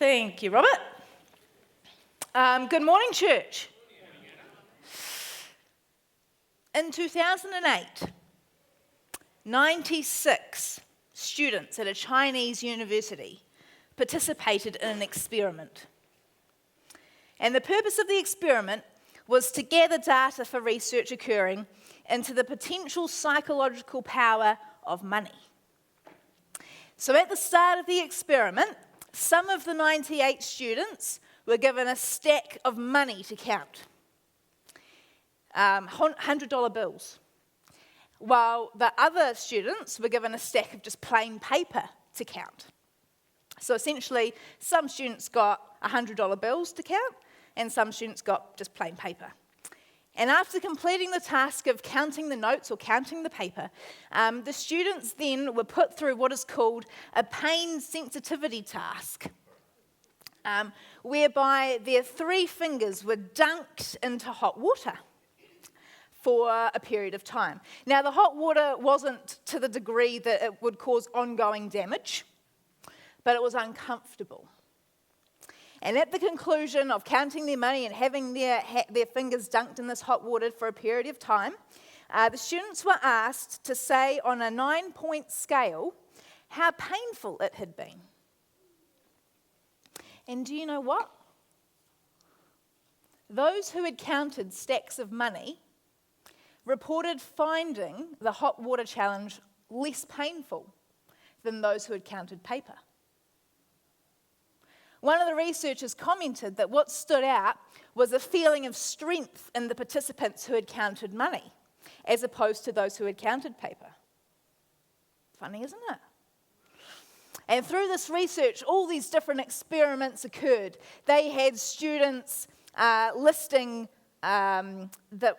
Thank you, Robert. Good morning, church. In 2008, 96 students at a Chinese university participated in an experiment. And the purpose of the experiment was to gather data for research occurring into the potential psychological power of money. So at the start of the experiment, some of the 98 students were given a stack of money to count, $100 bills, while the other students were given a stack of just plain paper to count. So essentially, some students got $100 bills to count, and some students got just plain paper. And after completing the task of counting the notes or counting the paper, the students then were put through what is called a pain sensitivity task, whereby their 3 fingers were dunked into hot water for a period of time. Now, the hot water wasn't to the degree that it would cause ongoing damage, but it was uncomfortable. And at the conclusion of counting their money and having their fingers dunked in this hot water for a period of time, the students were asked to say on a 9-point scale how painful it had been. And do you know what? Those who had counted stacks of money reported finding the hot water challenge less painful than those who had counted paper. One of the researchers commented that what stood out was a feeling of strength in the participants who had counted money, as opposed to those who had counted paper. Funny, isn't it? And through this research, all these different experiments occurred. They had students listing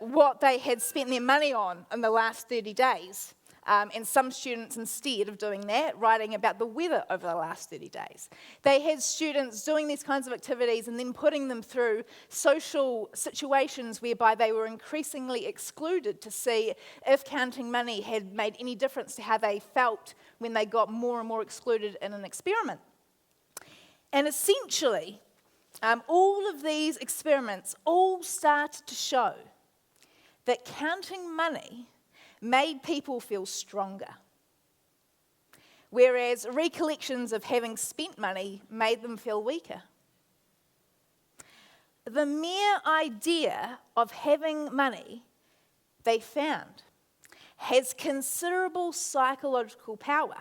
what they had spent their money on in the last 30 days. And some students, instead of doing that, writing about the weather over the last 30 days. They had students doing these kinds of activities and then putting them through social situations whereby they were increasingly excluded to see if counting money had made any difference to how they felt when they got more and more excluded in an experiment. And essentially, all of these experiments all started to show that counting money made people feel stronger, whereas recollections of having spent money made them feel weaker. The mere idea of having money, they found, has considerable psychological power,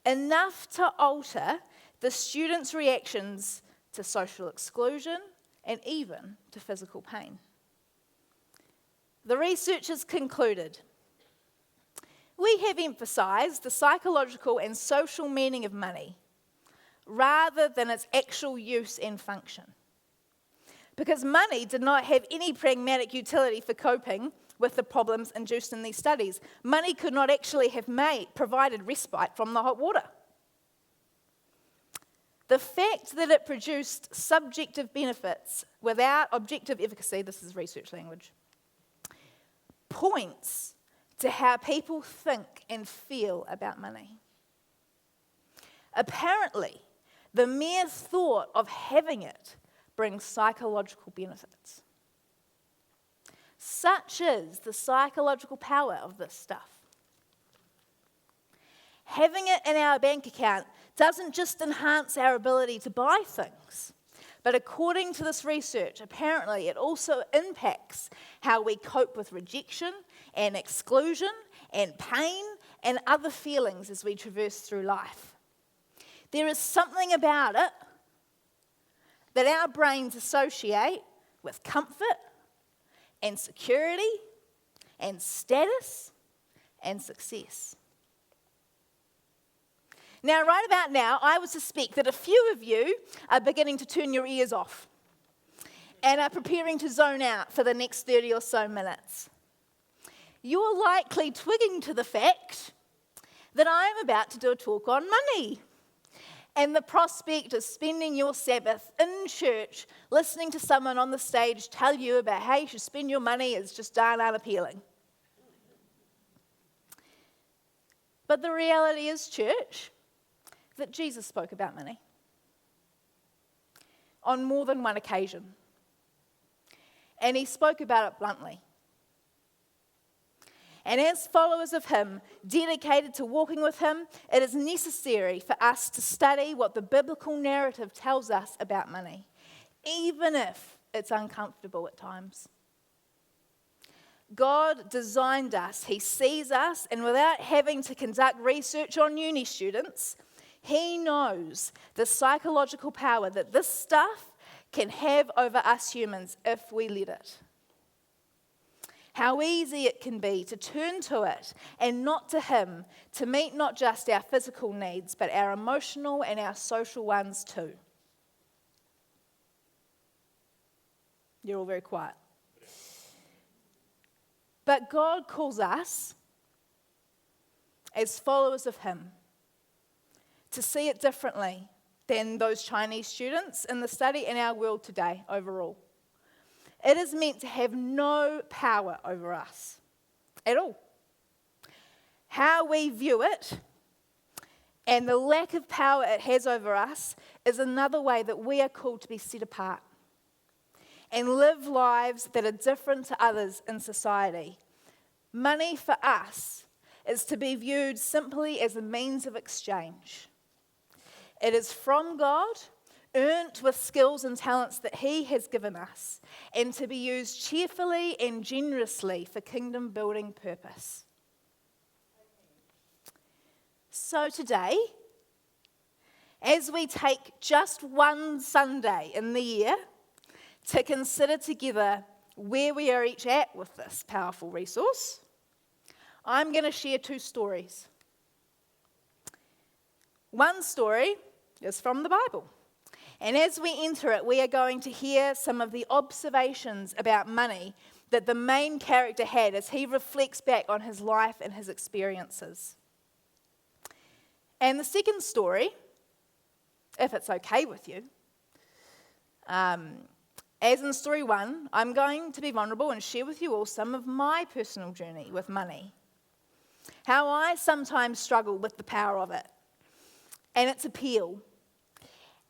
enough to alter the students' reactions to social exclusion and even to physical pain. The researchers concluded, "We have emphasised the psychological and social meaning of money rather than its actual use and function. Because money did not have any pragmatic utility for coping with the problems induced in these studies. Money could not actually have provided respite from the hot water. The fact that it produced subjective benefits without objective efficacy," this is research language, "points to how people think and feel about money. Apparently, the mere thought of having it brings psychological benefits. Such is the psychological power of this stuff. Having it in our bank account doesn't just enhance our ability to buy things, but according to this research, apparently it also impacts how we cope with rejection and exclusion and pain and other feelings as we traverse through life. There is something about it that our brains associate with comfort and security and status and success." Now, right about now, I would suspect that a few of you are beginning to turn your ears off and are preparing to zone out for the next 30 or so minutes. You're likely twigging to the fact that I'm about to do a talk on money and the prospect of spending your Sabbath in church listening to someone on the stage tell you about how you should spend your money is just darn unappealing. But the reality is, church, that Jesus spoke about money. on more than one occasion. And he spoke about it bluntly. And as followers of him, dedicated to walking with him, it is necessary for us to study what the biblical narrative tells us about money, even if it's uncomfortable at times. God designed us, he sees us, and without having to conduct research on uni students, he knows the psychological power that this stuff can have over us humans if we let it. How easy it can be to turn to it and not to him to meet not just our physical needs, but our emotional and our social ones too. You're all very quiet. But God calls us, as followers of him, to see it differently than those Chinese students in the study in our world today overall. It is meant to have no power over us at all. How we view it and the lack of power it has over us is another way that we are called to be set apart and live lives that are different to others in society. Money for us is to be viewed simply as a means of exchange. It is from God, earned with skills and talents that he has given us, and to be used cheerfully and generously for kingdom building purpose. So today, as we take just one Sunday in the year to consider together where we are each at with this powerful resource, I'm going to share two stories. One story is from the Bible. And as we enter it, we are going to hear some of the observations about money that the main character had as he reflects back on his life and his experiences. And the second story, if it's okay with you, as in story one, I'm going to be vulnerable and share with you all some of my personal journey with money. How I sometimes struggle with the power of it and its appeal,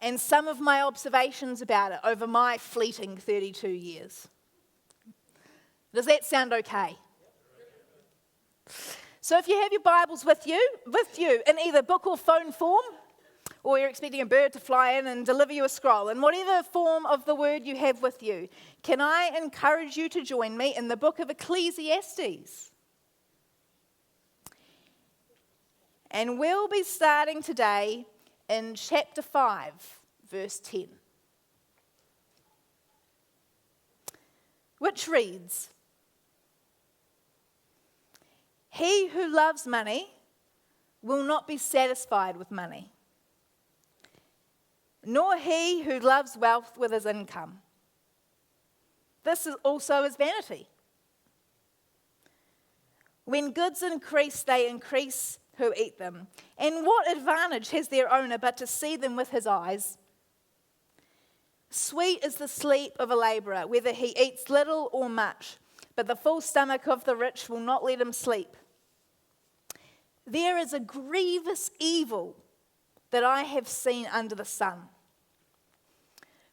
and some of my observations about it over my fleeting 32 years. Does that sound okay? So if you have your Bibles with you in either book or phone form, or you're expecting a bird to fly in and deliver you a scroll, in whatever form of the word you have with you, can I encourage you to join me in the book of Ecclesiastes? And we'll be starting today in chapter 5, verse 10, which reads, "He who loves money will not be satisfied with money, nor he who loves wealth with his income. This is also is vanity. When goods increase, they increase who eat them. And what advantage has their owner but to see them with his eyes? Sweet is the sleep of a labourer, whether he eats little or much, but the full stomach of the rich will not let him sleep. There is a grievous evil that I have seen under the sun.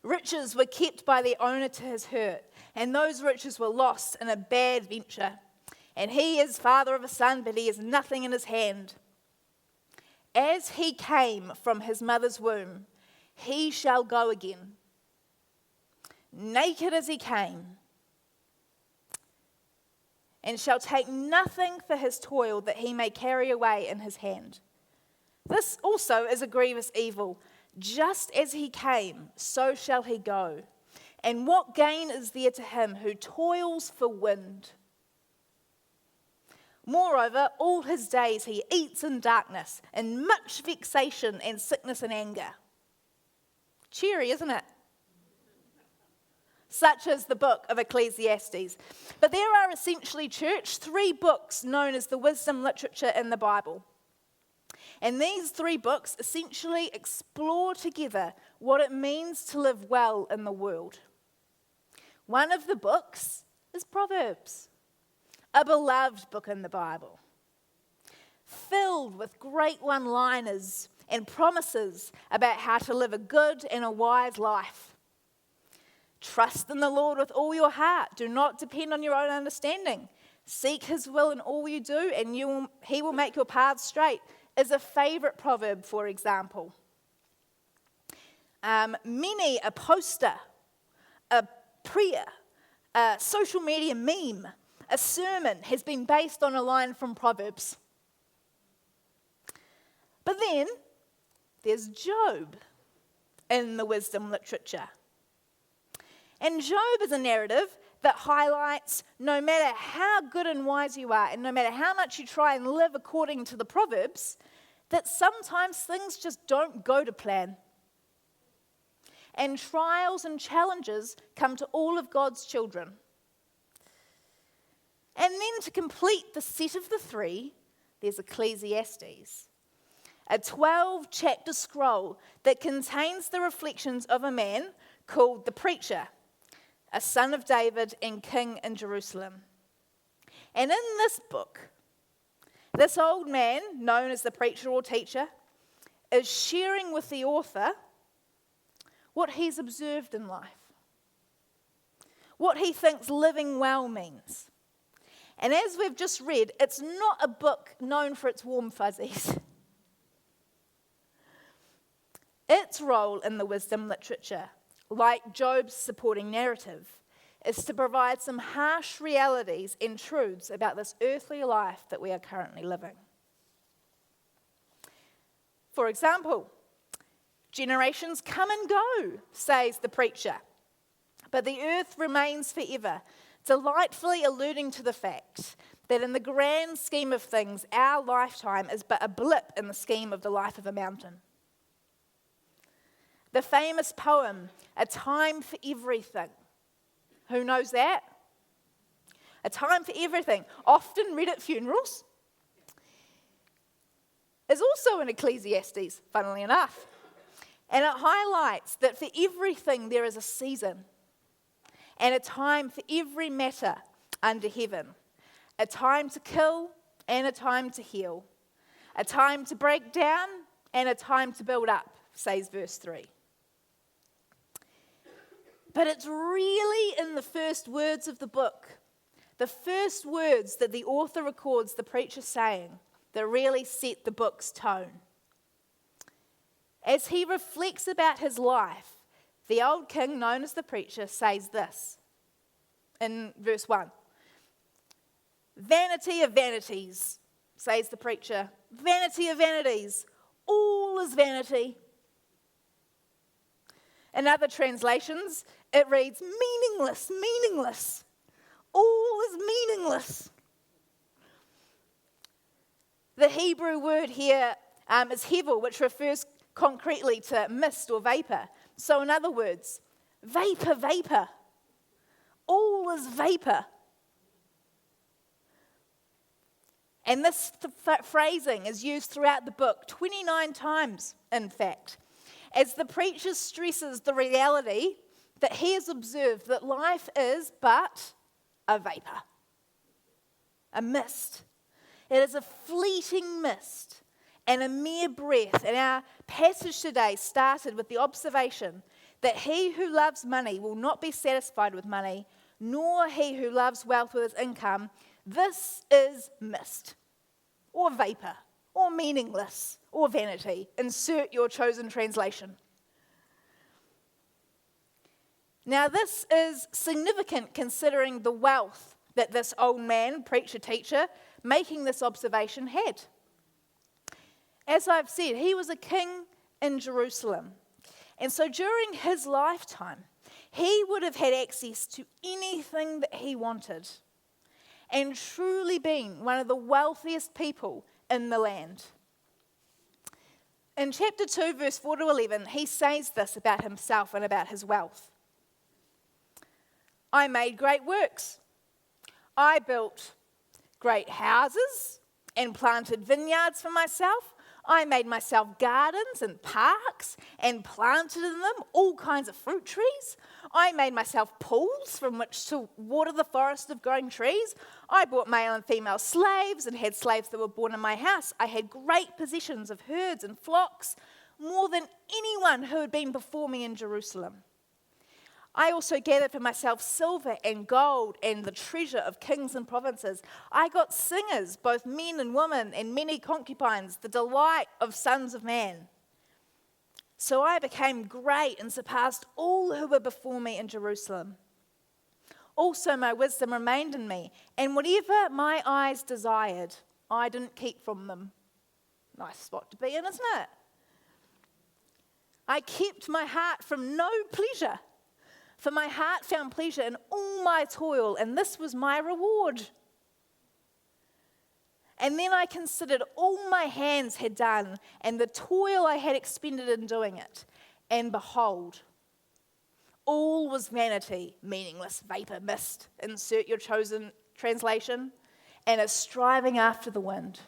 Riches were kept by their owner to his hurt, and those riches were lost in a bad venture. And he is father of a son, but he has nothing in his hand. As he came from his mother's womb, he shall go again, naked as he came, and shall take nothing for his toil that he may carry away in his hand. This also is a grievous evil. Just as he came, so shall he go. And what gain is there to him who toils for wind? Moreover, all his days he eats in darkness, in much vexation and sickness and anger." Cheery, isn't it? Such is the book of Ecclesiastes. But there are essentially, church, 3 books known as the wisdom literature in the Bible. And these 3 books essentially explore together what it means to live well in the world. One of the books is Proverbs, a beloved book in the Bible, filled with great one-liners and promises about how to live a good and a wise life. Trust in the Lord with all your heart. Do not depend on your own understanding. Seek his will in all you do, and he will make your paths straight, is a favorite proverb, for example. Many a poster, a prayer, a social media meme, a sermon has been based on a line from Proverbs. But then there's Job in the wisdom literature. And Job is a narrative that highlights no matter how good and wise you are, and no matter how much you try and live according to the Proverbs, that sometimes things just don't go to plan. And trials and challenges come to all of God's children. And then to complete the set of the three, there's Ecclesiastes, a 12-chapter scroll that contains the reflections of a man called the preacher, a son of David and king in Jerusalem. And in this book, this old man, known as the preacher or teacher, is sharing with the author what he's observed in life, what he thinks living well means. And as we've just read, it's not a book known for its warm fuzzies. Its role in the wisdom literature, like Job's supporting narrative, is to provide some harsh realities and truths about this earthly life that we are currently living. For example, generations come and go, says the preacher, but the earth remains forever, delightfully alluding to the fact that in the grand scheme of things, our lifetime is but a blip in the scheme of the life of a mountain. The famous poem, A Time for Everything. Who knows that? A Time for Everything, often read at funerals, is also in Ecclesiastes, funnily enough. And it highlights that for everything there is a season and a time for every matter under heaven. A time to kill and a time to heal. A time to break down and a time to build up, says verse 3. But it's really in the first words of the book, the first words that the author records the preacher saying, that really set the book's tone. As he reflects about his life, the old king, known as the preacher, says this in verse 1. Vanity of vanities, says the preacher. Vanity of vanities. All is vanity. In other translations, it reads, meaningless, meaningless. All is meaningless. The Hebrew word here is hevel, which refers concretely to mist or vapor. So in other words, vapor, vapor. All is vapor. And this phrasing is used throughout the book, 29 times, in fact, as the preacher stresses the reality that he has observed that life is but a vapor, a mist. It is a fleeting mist and a mere breath. And our passage today started with the observation that he who loves money will not be satisfied with money, nor he who loves wealth with his income. This is mist, or vapor, or meaningless, or vanity. Insert your chosen translation. Now, this is significant considering the wealth that this old man, preacher, teacher, making this observation had. As I've said, he was a king in Jerusalem. And so during his lifetime, he would have had access to anything that he wanted and truly been one of the wealthiest people in the land. In chapter 2, verse 4 to 11, he says this about himself and about his wealth. I made great works. I built great houses and planted vineyards for myself. I made myself gardens and parks and planted in them all kinds of fruit trees. I made myself pools from which to water the forest of growing trees. I bought male and female slaves and had slaves that were born in my house. I had great possessions of herds and flocks, more than anyone who had been before me in Jerusalem. I also gathered for myself silver and gold and the treasure of kings and provinces. I got singers, both men and women, and many concubines, the delight of sons of man. So I became great and surpassed all who were before me in Jerusalem. Also my wisdom remained in me, and whatever my eyes desired, I didn't keep from them. Nice spot to be in, isn't it? I kept my heart from no pleasure, for my heart found pleasure in all my toil, and this was my reward. And then I considered all my hands had done, and the toil I had expended in doing it. And behold, all was vanity, meaningless vapor, mist, insert your chosen translation, and a striving after the wind.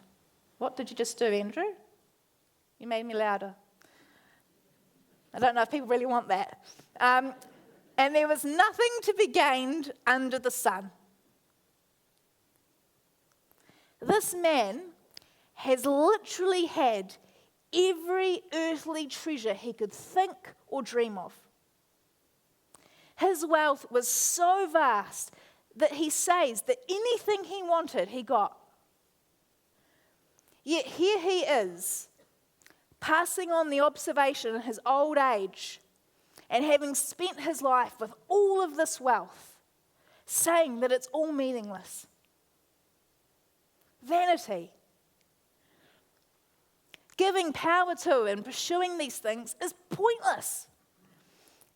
What did you just do, Andrew? You made me louder. I don't know if people really want that. And there was nothing to be gained under the sun. This man has literally had every earthly treasure he could think or dream of. His wealth was so vast that he says that anything he wanted, he got. Yet here he is, passing on the observation in his old age and having spent his life with all of this wealth, saying that it's all meaningless. Vanity. Giving power to and pursuing these things is pointless.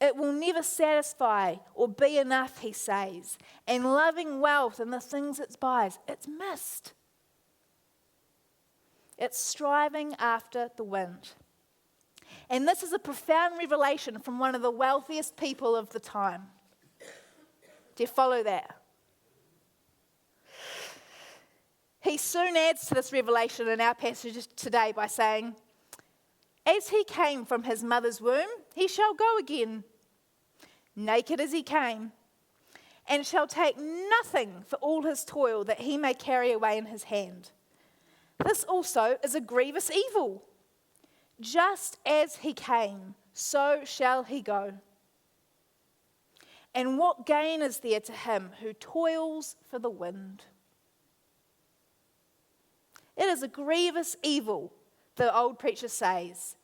It will never satisfy or be enough, he says. And loving wealth and the things it buys, it's missed. It's striving after the wind. And this is a profound revelation from one of the wealthiest people of the time. Do you follow that? He soon adds to this revelation in our passage today by saying, as he came from his mother's womb, he shall go again, naked as he came, and shall take nothing for all his toil that he may carry away in his hand. This also is a grievous evil. Just as he came, so shall he go. And what gain is there to him who toils for the wind? It is a grievous evil, the old preacher says,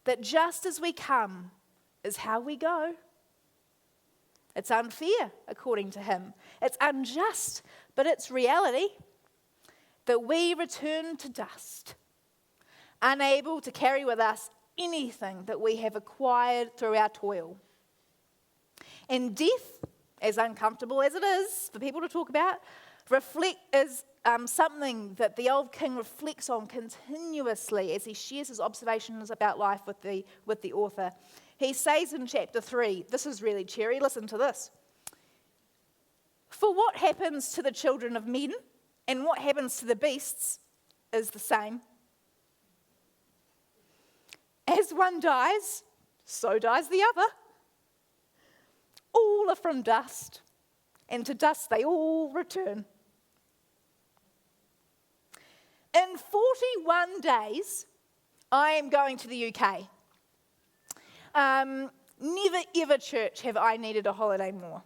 that just as we come is how we go. It's unfair, according to him. It's unjust, but it's reality that we return to dust, unable to carry with us anything that we have acquired through our toil. And death, as uncomfortable as it is for people to talk about, is something that the old king reflects on continuously as he shares his observations about life with the author. He says in chapter 3, this is really cheery, listen to this. For what happens to the children of men and what happens to the beasts is the same. As one dies, so dies the other. All are from dust, and to dust they all return. In 41 days, I am going to the UK. Never ever, church, have I needed a holiday more.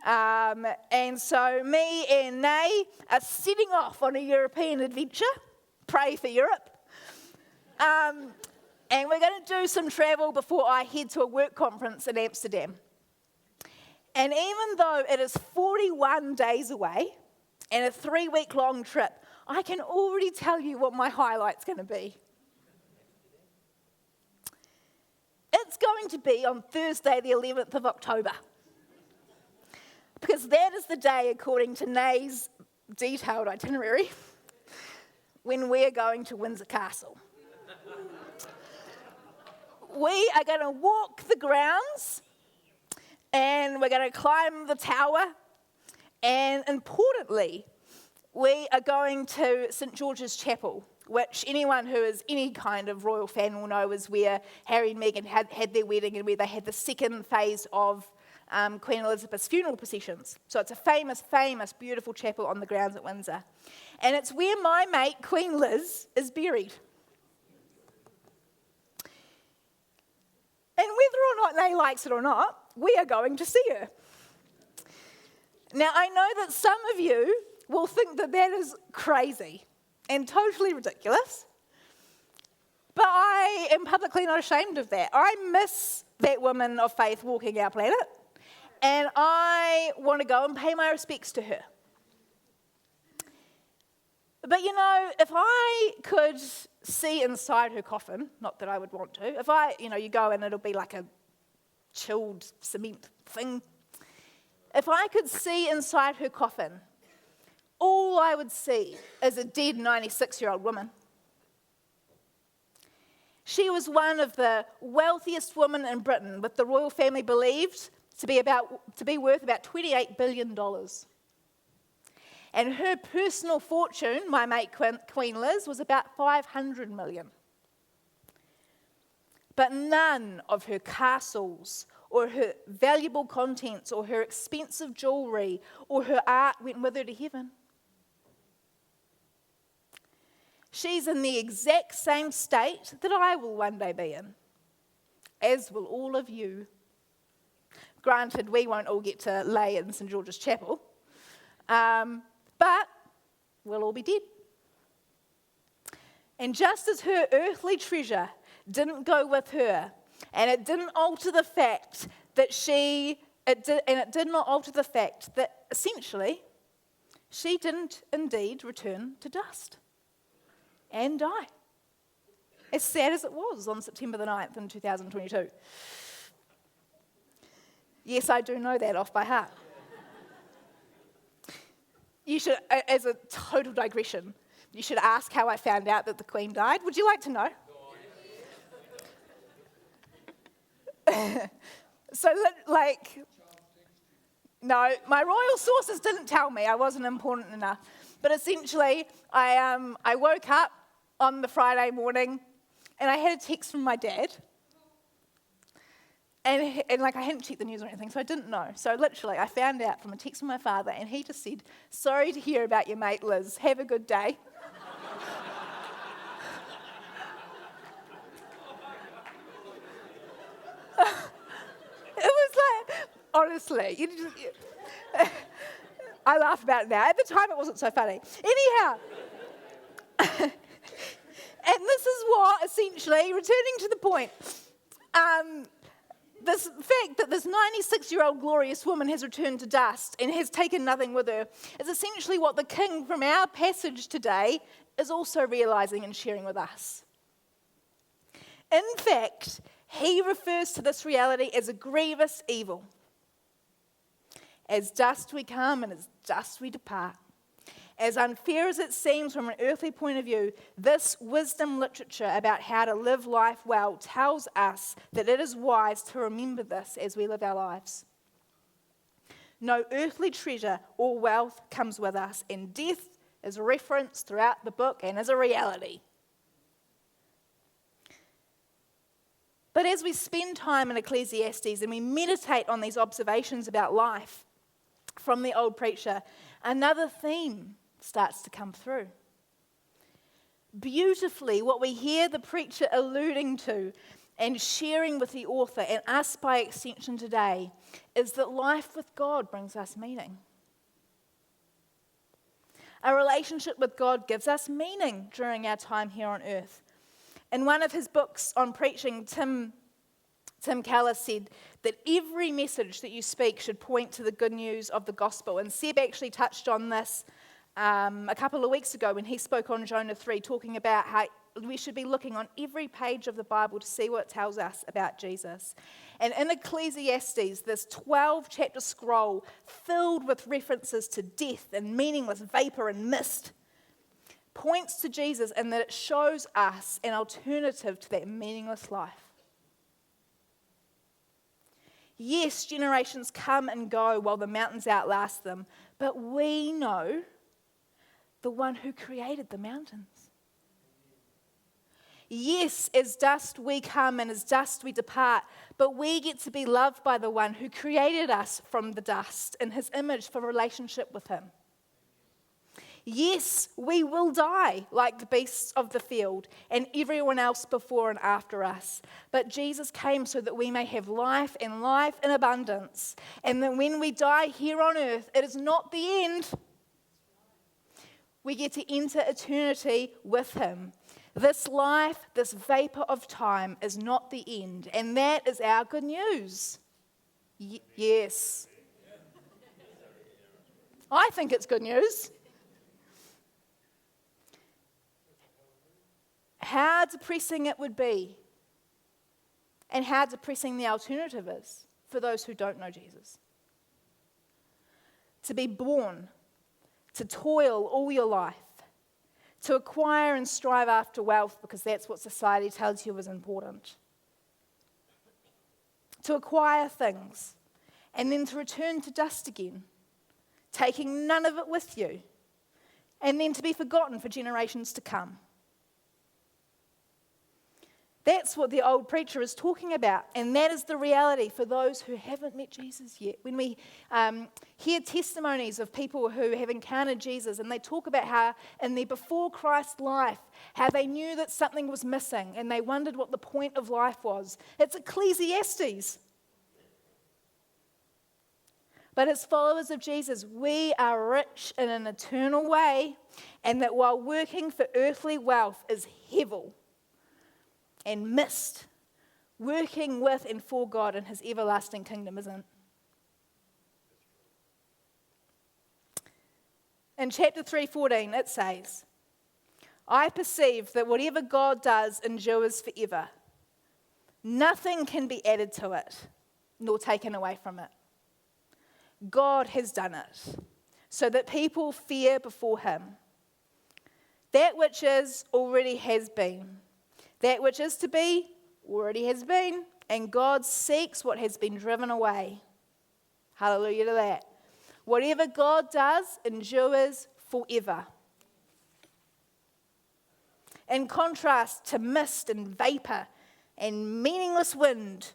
And so me and Nay are setting off on a European adventure. Pray for Europe. And we're going to do some travel before I head to a work conference in Amsterdam. And even though it is 41 days away and a 3-week-long trip, I can already tell you what my highlight's going to be. It's going to be on Thursday, the 11th of October. Because that is the day, according to Nay's detailed itinerary, when we're going to Windsor Castle. We are going to walk the grounds, and we're going to climb the tower, and importantly, we are going to St. George's Chapel, which anyone who is any kind of royal fan will know is where Harry and Meghan had their wedding and where they had the second phase of Queen Elizabeth's funeral processions. So it's a famous, famous, beautiful chapel on the grounds at Windsor. And it's where my mate, Queen Liz, is buried. In whether or not Nay likes it or not, we are going to see her. Now, I know that some of you will think that that is crazy and totally ridiculous, but I am publicly not ashamed of that. I miss that woman of faith walking our planet, and I want to go and pay my respects to her. But you know, if I could see inside her coffin, not that I would want to, if you go and it'll be like a chilled cement thing. If I could see inside her coffin, all I would see is a dead 96-year-old woman. She was one of the wealthiest women in Britain, with the royal family believed to be worth about $28 billion. And her personal fortune, my mate Queen Liz, was about $500 million. But none of her castles or her valuable contents or her expensive jewellery or her art went with her to heaven. She's in the exact same state that I will one day be in, as will all of you. Granted, we won't all get to lay in St George's Chapel, but we'll all be dead. And just as her earthly treasure didn't go with her, and it didn't alter the fact that it did not alter the fact that essentially she didn't indeed return to dust and die, as sad as it was on September the 9th in 2022. Yes, I do know that off by heart. You should, as a total digression, you should ask how I found out that the Queen died. Would you like to know? No, my royal sources didn't tell me. I wasn't important enough. But essentially, I woke up on the Friday morning, and I had a text from my dad. And I hadn't checked the news or anything, so I didn't know. So literally, I found out from a text from my father, and he just said, "Sorry to hear about your mate Liz. Have a good day." It was like, honestly, I laugh about it now. At the time, it wasn't so funny. Anyhow, and this is what, essentially, returning to the point, this fact that this 96-year-old glorious woman has returned to dust and has taken nothing with her is essentially what the king from our passage today is also realising and sharing with us. In fact, he refers to this reality as a grievous evil. As dust we come and as dust we depart. As unfair as it seems from an earthly point of view, this wisdom literature about how to live life well tells us that it is wise to remember this as we live our lives. No earthly treasure or wealth comes with us, and death is referenced throughout the book and is a reality. But as we spend time in Ecclesiastes and we meditate on these observations about life from the old preacher, another theme starts to come through. Beautifully, what we hear the preacher alluding to and sharing with the author, and us by extension today, is that life with God brings us meaning. A relationship with God gives us meaning during our time here on earth. In one of his books on preaching, Tim Keller said that every message that you speak should point to the good news of the gospel. And Seb actually touched on this a couple of weeks ago when he spoke on Jonah 3, talking about how we should be looking on every page of the Bible to see what it tells us about Jesus. And in Ecclesiastes, this 12-chapter scroll filled with references to death and meaningless vapor and mist points to Jesus, and that it shows us an alternative to that meaningless life. Yes, generations come and go while the mountains outlast them, but we know the one who created the mountains. Yes, as dust we come and as dust we depart, but we get to be loved by the one who created us from the dust in his image for relationship with him. Yes, we will die like the beasts of the field and everyone else before and after us. But Jesus came so that we may have life and life in abundance. And that when we die here on earth, it is not the end. We get to enter eternity with him. This life, this vapor of time is not the end. And that is our good news. Yes. I think it's good news. How depressing it would be, and how depressing the alternative is for those who don't know Jesus. To be born, to toil all your life, to acquire and strive after wealth because that's what society tells you is important. To acquire things, and then to return to dust again, taking none of it with you, and then to be forgotten for generations to come. That's what the old preacher is talking about, and that is the reality for those who haven't met Jesus yet. When we hear testimonies of people who have encountered Jesus, and they talk about how in their before Christ life, how they knew that something was missing, and they wondered what the point of life was. It's Ecclesiastes. But as followers of Jesus, we are rich in an eternal way, and that while working for earthly wealth is hevel and missed, working with and for God and his everlasting kingdom isn't. In chapter 3:14, it says, I perceive that whatever God does endures forever. Nothing can be added to it, nor taken away from it. God has done it, so that people fear before him. That which is already has been. That which is to be already has been, and God seeks what has been driven away. Hallelujah to that. Whatever God does endures forever. In contrast to mist and vapor and meaningless wind,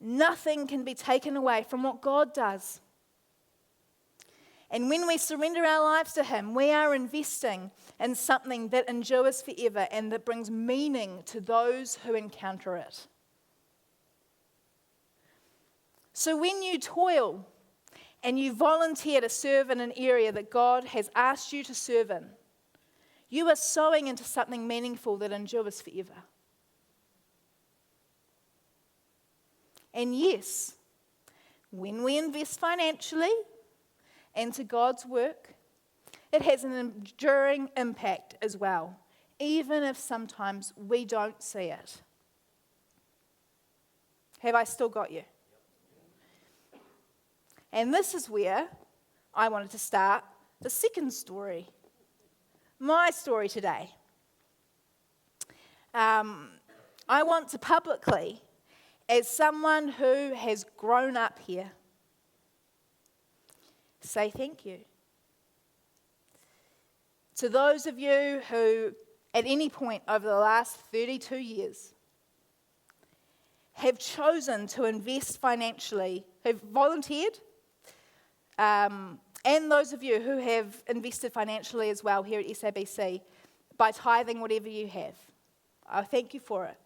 nothing can be taken away from what God does. And when we surrender our lives to him, we are investing in something that endures forever and that brings meaning to those who encounter it. So when you toil and you volunteer to serve in an area that God has asked you to serve in, you are sowing into something meaningful that endures forever. And yes, when we invest financially into God's work, it has an enduring impact as well, even if sometimes we don't see it. Have I still got you? And this is where I wanted to start the second story, my story today. I want to publicly, as someone who has grown up here, say thank you. To those of you who, at any point over the last 32 years, have chosen to invest financially, have volunteered, and those of you who have invested financially as well here at SABC by tithing whatever you have. I thank you for it.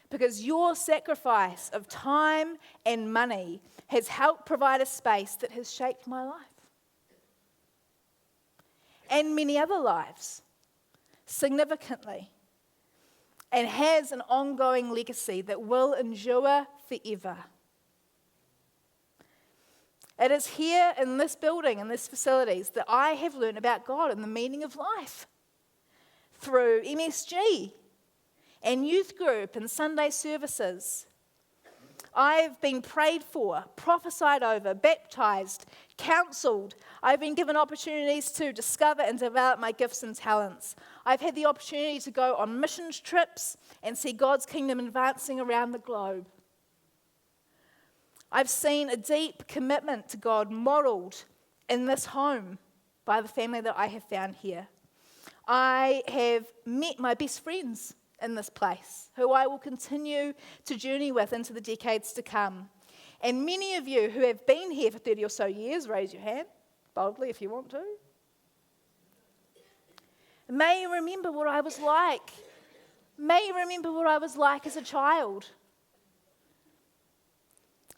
Because your sacrifice of time and money has helped provide a space that has shaped my life. And many other lives, significantly. And has an ongoing legacy that will endure forever. It is here in this building, in these facilities, that I have learned about God and the meaning of life. Through MSG and youth group and Sunday services. I've been prayed for, prophesied over, baptized, counseled. I've been given opportunities to discover and develop my gifts and talents. I've had the opportunity to go on missions trips and see God's kingdom advancing around the globe. I've seen a deep commitment to God modeled in this home by the family that I have found here. I have met my best friends in this place, who I will continue to journey with into the decades to come. And many of you who have been here for 30 or so years, raise your hand, boldly if you want to. May you remember what I was like. May you remember what I was like as a child.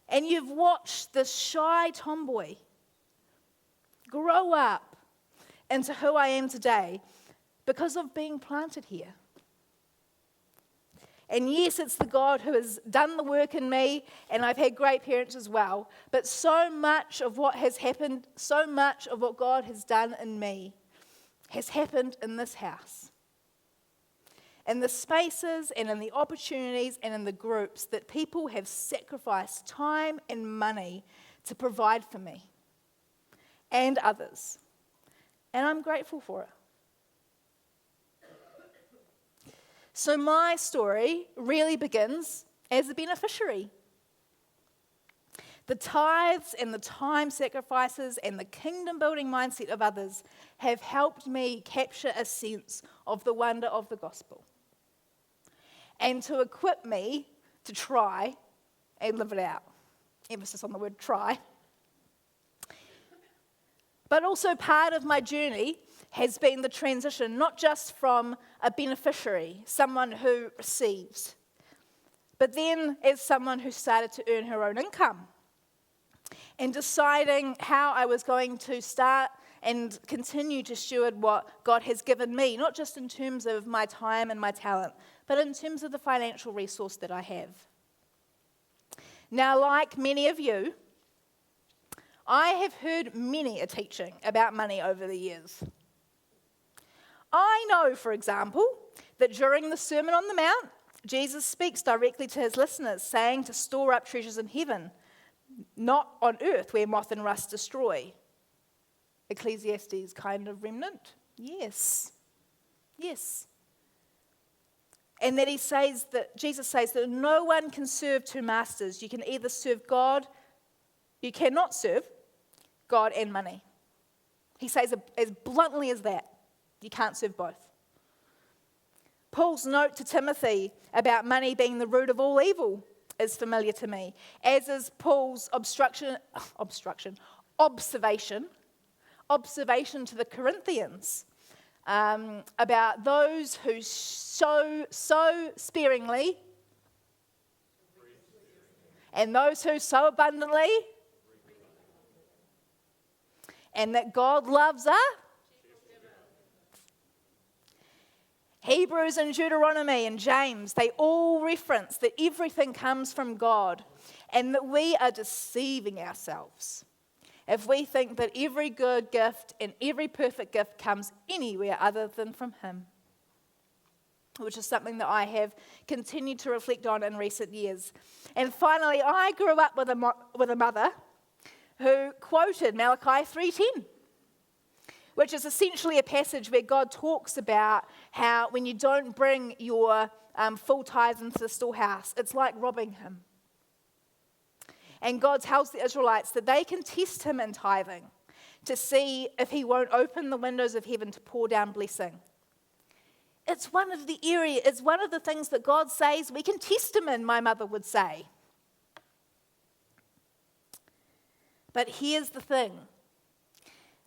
And you've watched this shy tomboy grow up into who I am today because of being planted here. And yes, it's the God who has done the work in me, and I've had great parents as well. But so much of what has happened, so much of what God has done in me has happened in this house. In the spaces and in the opportunities and in the groups that people have sacrificed time and money to provide for me and others. And I'm grateful for it. So my story really begins as a beneficiary. The tithes and the time sacrifices and the kingdom-building mindset of others have helped me capture a sense of the wonder of the gospel and to equip me to try and live it out. Emphasis on the word try. But also part of my journey has been the transition, not just from a beneficiary, someone who receives, but then as someone who started to earn her own income and deciding how I was going to start and continue to steward what God has given me, not just in terms of my time and my talent, but in terms of the financial resource that I have. Now, like many of you, I have heard many a teaching about money over the years. I know, for example, that during the Sermon on the Mount, Jesus speaks directly to his listeners, saying to store up treasures in heaven, not on earth where moth and rust destroy. Ecclesiastes kind of remnant. Yes. And that Jesus says that no one can serve two masters. You can either serve God, you cannot serve God and money. He says it as bluntly as that. You can't serve both. Paul's note to Timothy about money being the root of all evil is familiar to me, as is Paul's observation to the Corinthians about those who sow sparingly and those who sow abundantly, and that God loves a Hebrews and Deuteronomy and James, they all reference that everything comes from God and that we are deceiving ourselves if we think that every good gift and every perfect gift comes anywhere other than from Him, which is something that I have continued to reflect on in recent years. And finally, I grew up with a mother who quoted Malachi 3:10. Which is essentially a passage where God talks about how when you don't bring your full tithes into the storehouse, it's like robbing Him. And God tells the Israelites that they can test Him in tithing to see if He won't open the windows of heaven to pour down blessing. It's one of the things that God says we can test Him in, my mother would say. But here's the thing.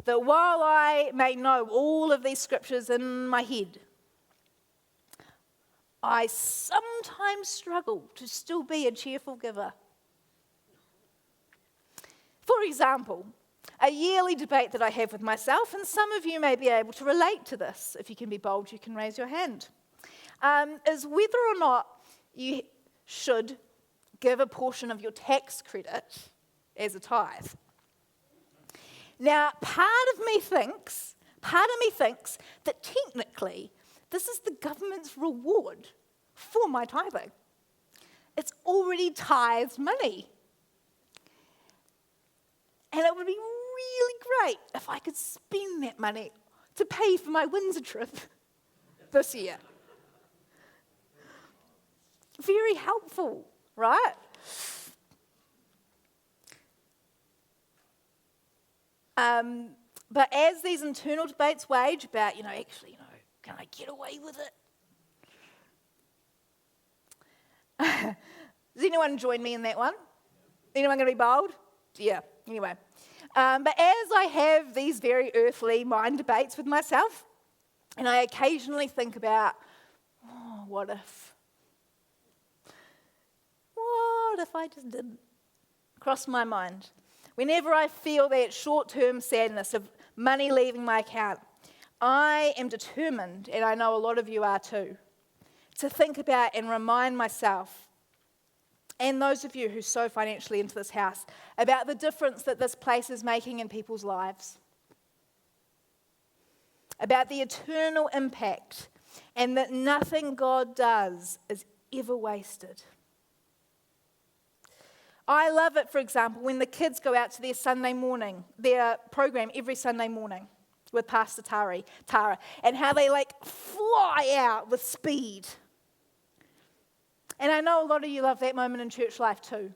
That while I may know all of these scriptures in my head, I sometimes struggle to still be a cheerful giver. For example, a yearly debate that I have with myself, and some of you may be able to relate to this. If you can be bold, you can raise your hand. Is whether or not you should give a portion of your tax credit as a tithe. Now, part of me thinks that technically this is the government's reward for my tithing. It's already tithed money. And it would be really great if I could spend that money to pay for my Windsor trip this year. Very helpful, right? But as these internal debates wage about, can I get away with it? Does anyone join me in that one? Anyone going to be bold? Yeah, anyway. But as I have these very earthly mind debates with myself, And I occasionally think about, what if? What if I just didn't? Cross my mind. Whenever I feel that short-term sadness of money leaving my account, I am determined, and I know a lot of you are too, to think about and remind myself, and those of you who sow financially into this house, about the difference that this place is making in people's lives. About the eternal impact, and that nothing God does is ever wasted. I love it, for example, when the kids go out to their program every Sunday morning with Pastor Tara, and how they fly out with speed. And I know a lot of you love that moment in church life too.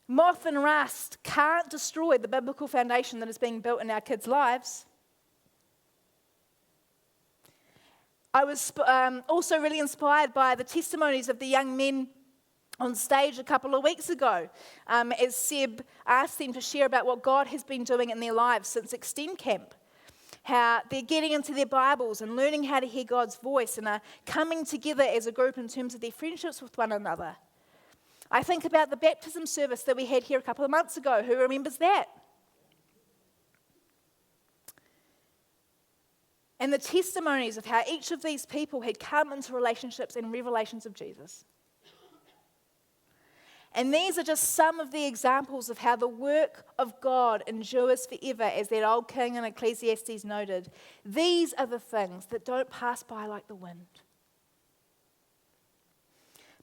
Moth and rust can't destroy the biblical foundation that is being built in our kids' lives. I was also really inspired by the testimonies of the young men on stage a couple of weeks ago, as Seb asked them to share about what God has been doing in their lives since Extend Camp. How they're getting into their Bibles and learning how to hear God's voice and are coming together as a group in terms of their friendships with one another. I think about the baptism service that we had here a couple of months ago. Who remembers that? And the testimonies of how each of these people had come into relationships and revelations of Jesus. And these are just some of the examples of how the work of God endures forever, as that old king in Ecclesiastes noted. These are the things that don't pass by like the wind,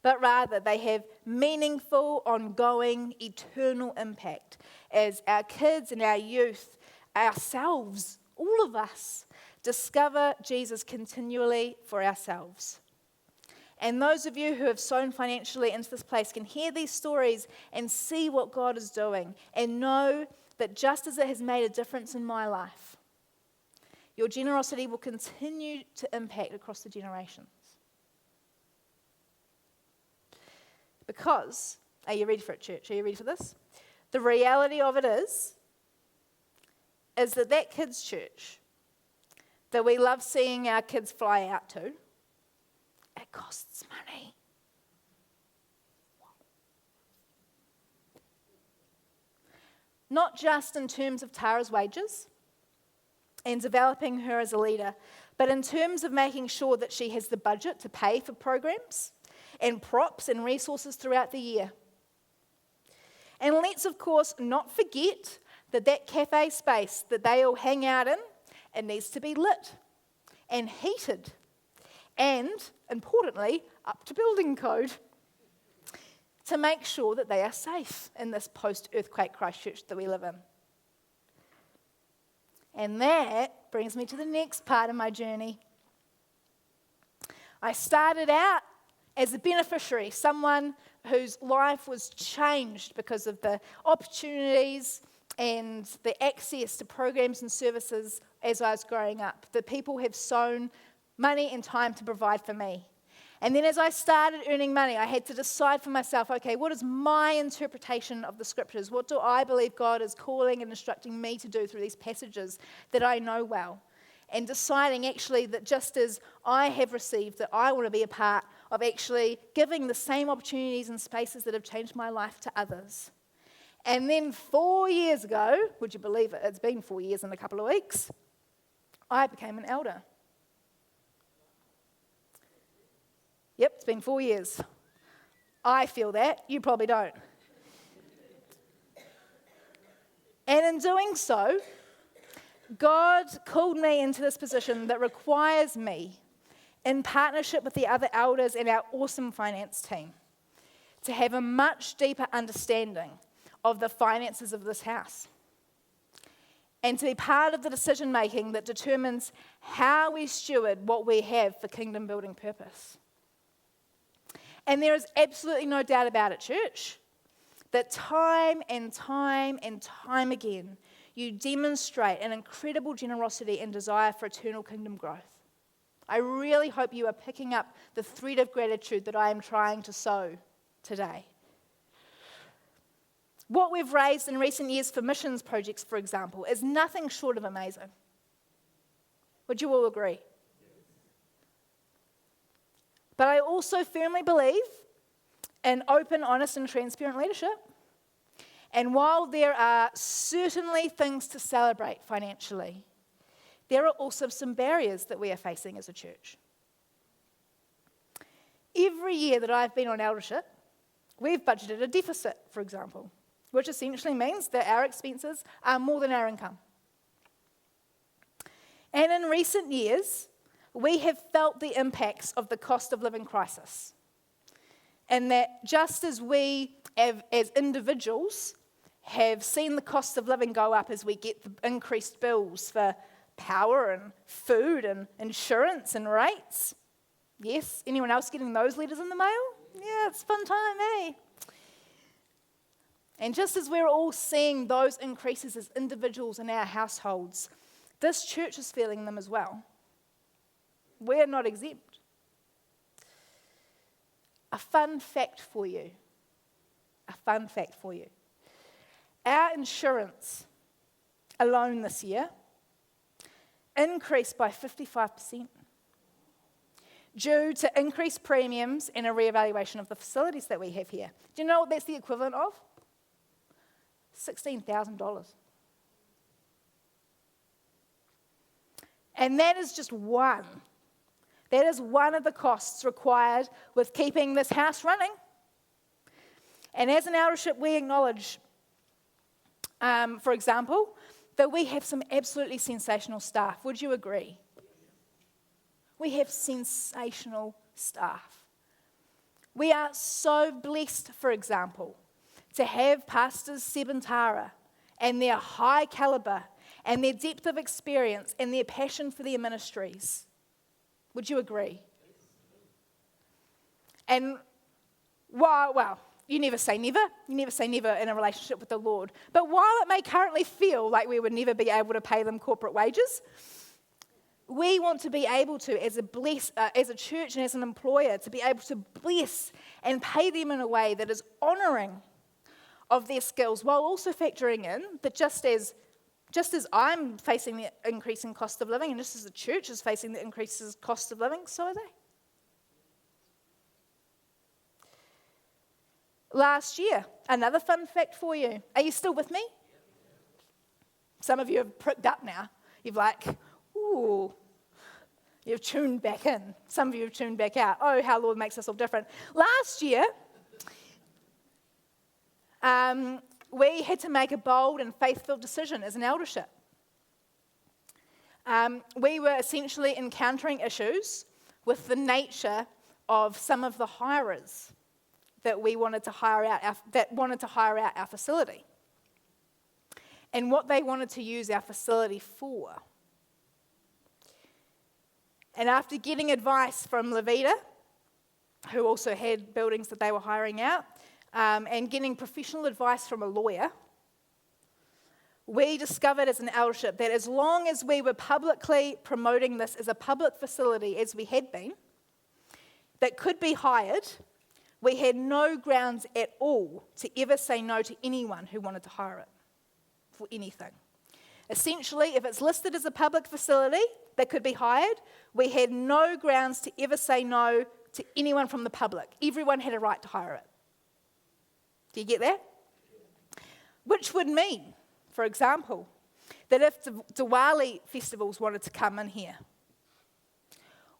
but rather they have meaningful, ongoing, eternal impact as our kids and our youth, ourselves, all of us, discover Jesus continually for ourselves. And those of you who have sown financially into this place can hear these stories and see what God is doing and know that just as it has made a difference in my life, your generosity will continue to impact across the generations. Because, are you ready for it, church? Are you ready for this? The reality of it is that kids' church that we love seeing our kids fly out to, it costs money. Not just in terms of Tara's wages and developing her as a leader, but in terms of making sure that she has the budget to pay for programs and props and resources throughout the year. And let's, of course, not forget that cafe space that they all hang out in, it needs to be lit and heated and, importantly, up to building code to make sure that they are safe in this post-earthquake Christchurch that we live in. And that brings me to the next part of my journey. I started out as a beneficiary, someone whose life was changed because of the opportunities and the access to programs and services as I was growing up. The people have sown money and time to provide for me. And then as I started earning money, I had to decide for myself, okay, what is my interpretation of the scriptures? What do I believe God is calling and instructing me to do through these passages that I know well? And deciding actually that just as I have received, that I want to be a part of actually giving the same opportunities and spaces that have changed my life to others. And then 4 years ago, would you believe it? It's been 4 years in a couple of weeks, I became an elder. Yep, it's been 4 years. I feel that. You probably don't. And in doing so, God called me into this position that requires me, in partnership with the other elders and our awesome finance team, to have a much deeper understanding of the finances of this house, and to be part of the decision making that determines how we steward what we have for kingdom building purpose. And there is absolutely no doubt about it, church, that time and time and time again, you demonstrate an incredible generosity and desire for eternal kingdom growth. I really hope you are picking up the thread of gratitude that I am trying to sow today. What we've raised in recent years for missions projects, for example, is nothing short of amazing. Would you all agree? But I also firmly believe in open, honest, and transparent leadership. And while there are certainly things to celebrate financially, there are also some barriers that we are facing as a church. Every year that I've been on eldership, we've budgeted a deficit, for example, which essentially means that our expenses are more than our income. And in recent years, we have felt the impacts of the cost of living crisis. And that just as we, as individuals, have seen the cost of living go up as we get the increased bills for power and food and insurance and rates. Yes, anyone else getting those letters in the mail? Yeah, it's a fun time, eh? And just as we're all seeing those increases as individuals in our households, this church is feeling them as well. We're not exempt. A fun fact for you. Our insurance alone this year increased by 55% due to increased premiums and a reevaluation of the facilities that we have here. Do you know what that's the equivalent of? $16,000. And that is just one. That is one of the costs required with keeping this house running. And as an eldership, we acknowledge, for example, that we have some absolutely sensational staff. Would you agree? We have sensational staff. We are so blessed, for example, to have Pastors Seb and Tara and their high calibre and their depth of experience and their passion for their ministries. Would you agree? And well, you never say never. You never say never in a relationship with the Lord. But while it may currently feel like we would never be able to pay them corporate wages, we want to be able to, as a church and as an employer, to be able to bless and pay them in a way that is honouring of their skills, while also factoring in that just as I'm facing the increasing cost of living, and just as the church is facing the increases cost of living, so are they. Last year, another fun fact for you. Are you still with me? Some of you have pricked up now. You've ooh, you've tuned back in. Some of you have tuned back out. Oh, how Lord makes us all different. Last year, we had to make a bold and faith-filled decision as an eldership. We were essentially encountering issues with the nature of some of the hirers that we wanted to hire out, our facility, and what they wanted to use our facility for. And after getting advice from Levita, who also had buildings that they were hiring out, and getting professional advice from a lawyer, we discovered as an eldership that as long as we were publicly promoting this as a public facility, as we had been, that could be hired, we had no grounds at all to ever say no to anyone who wanted to hire it for anything. Essentially, if it's listed as a public facility that could be hired, we had no grounds to ever say no to anyone from the public. Everyone had a right to hire it. Do you get that? Which would mean, for example, that if the Diwali festivals wanted to come in here,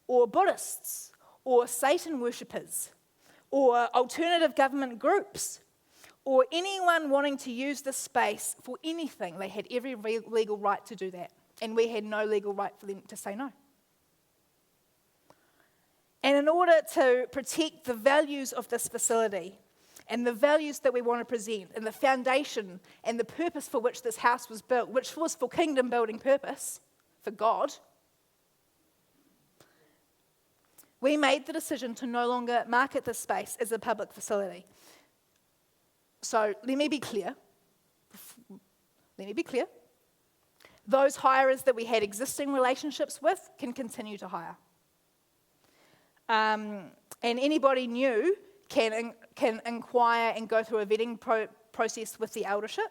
or Buddhists, or Satan worshippers, or alternative government groups, or anyone wanting to use this space for anything, they had every legal right to do that. And we had no legal right for them to say no. And in order to protect the values of this facility, and the values that we want to present, and the foundation and the purpose for which this house was built, which was for kingdom building purpose, for God, we made the decision to no longer market this space as a public facility. So let me be clear. Those hirers that we had existing relationships with can continue to hire. And anybody new can inquire and go through a vetting process with the eldership.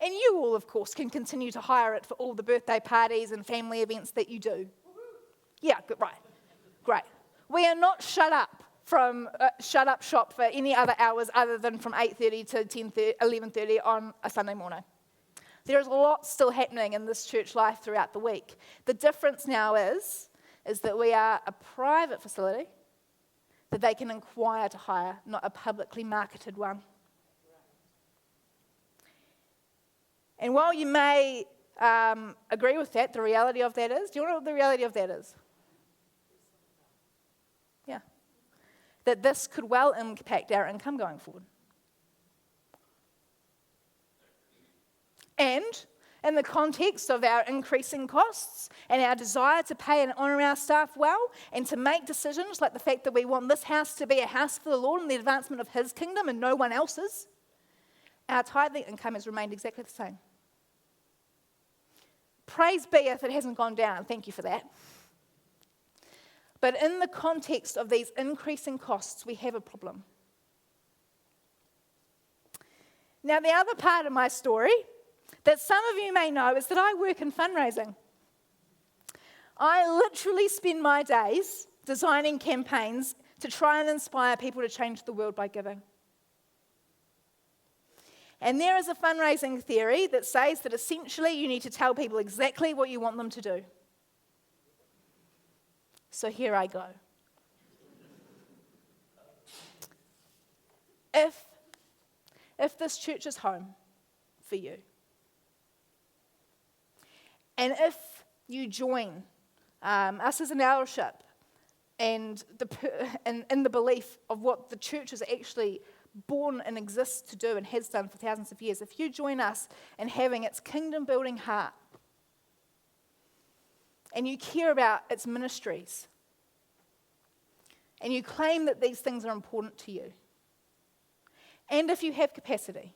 And you all, of course, can continue to hire it for all the birthday parties and family events that you do. Yeah, good, right. Great. We are not shut up shop for any other hours other than from 8:30 to 11:30 on a Sunday morning. There is a lot still happening in this church life throughout the week. The difference now is that we are a private facility that they can inquire to hire, not a publicly marketed one. And while you may agree with that, the reality of that is, do you know what the reality of that is? Yeah. That this could well impact our income going forward. And in the context of our increasing costs and our desire to pay and honour our staff well and to make decisions like the fact that we want this house to be a house for the Lord and the advancement of His kingdom and no one else's, our tithing income has remained exactly the same. Praise be if it hasn't gone down. Thank you for that. But in the context of these increasing costs, we have a problem. Now, the other part of my story that some of you may know is that I work in fundraising. I literally spend my days designing campaigns to try and inspire people to change the world by giving. And there is a fundraising theory that says that essentially you need to tell people exactly what you want them to do. So here I go. If this church is home for you, and if you join us as an eldership and in the belief of what the church is actually born and exists to do and has done for thousands of years, if you join us in having its kingdom-building heart and you care about its ministries and you claim that these things are important to you, and if you have capacity,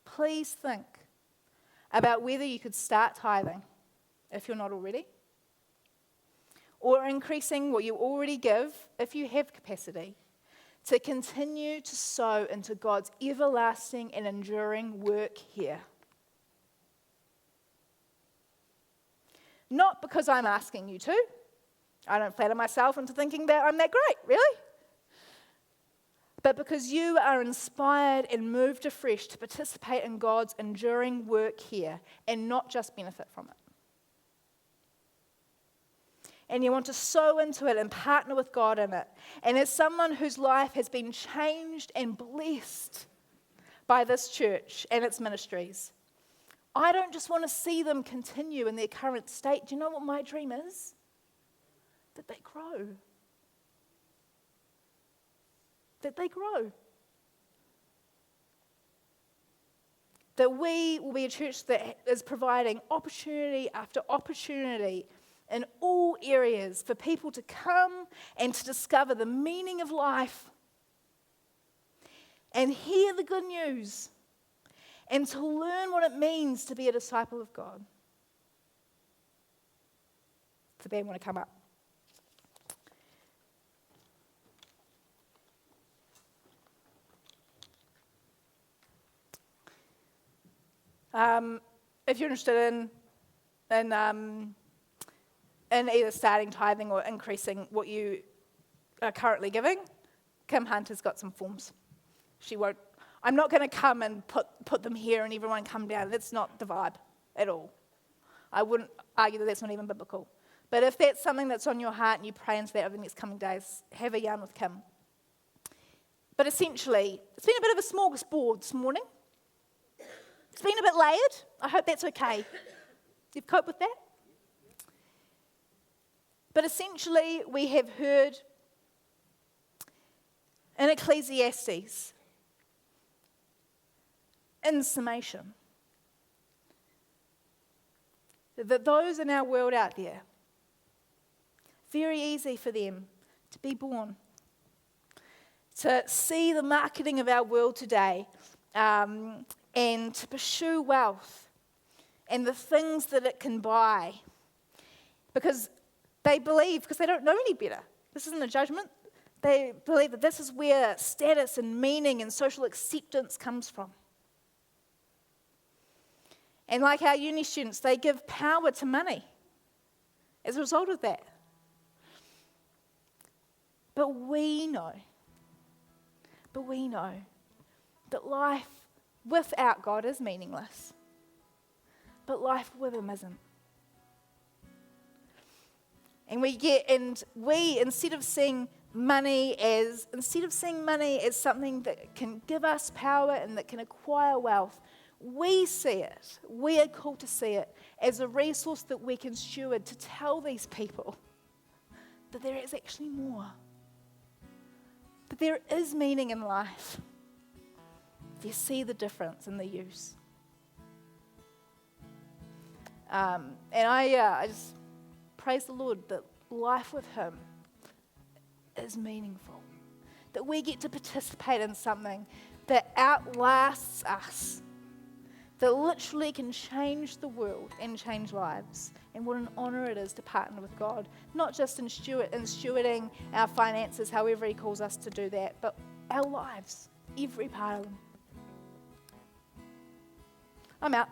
please think about whether you could start tithing, if you're not already, or increasing what you already give, if you have capacity, to continue to sow into God's everlasting and enduring work here. Not because I'm asking you to. I don't flatter myself into thinking that I'm that great, really. But because you are inspired and moved afresh to participate in God's enduring work here and not just benefit from it. And you want to sow into it and partner with God in it. And as someone whose life has been changed and blessed by this church and its ministries, I don't just want to see them continue in their current state. Do you know what my dream is? That they grow. That they grow. That we will be a church that is providing opportunity after opportunity in all areas for people to come and to discover the meaning of life and hear the good news and to learn what it means to be a disciple of God. The band want to come up. If you're interested in either starting tithing or increasing what you are currently giving, Kim Hunter's got some forms. She won't. I'm not going to come and put them here and everyone come down. That's not the vibe at all. I wouldn't argue that that's not even biblical. But if that's something that's on your heart and you pray into that over the next coming days, have a yarn with Kim. But essentially, it's been a bit of a smorgasbord this morning. It's been a bit layered. I hope that's okay. You've coped with that? But essentially, we have heard in Ecclesiastes, in summation, that those in our world out there, very easy for them to be born, to see the marketing of our world today, and to pursue wealth and the things that it can buy because they believe, because they don't know any better. This isn't a judgment. They believe that this is where status and meaning and social acceptance comes from. And like our uni students, they give power to money. as a result of that. But we know that life without God is meaningless, but life with Him isn't. And we instead of seeing money as something that can give us power and that can acquire wealth, we are called to see it as a resource that we can steward to tell these people that there is actually more. That there is meaning in life. Do you see the difference in the use? And I just praise the Lord that life with Him is meaningful. That we get to participate in something that outlasts us. That literally can change the world and change lives. And what an honor it is to partner with God. Not just in stewarding our finances, however He calls us to do that, but our lives, every part of them. I'm out.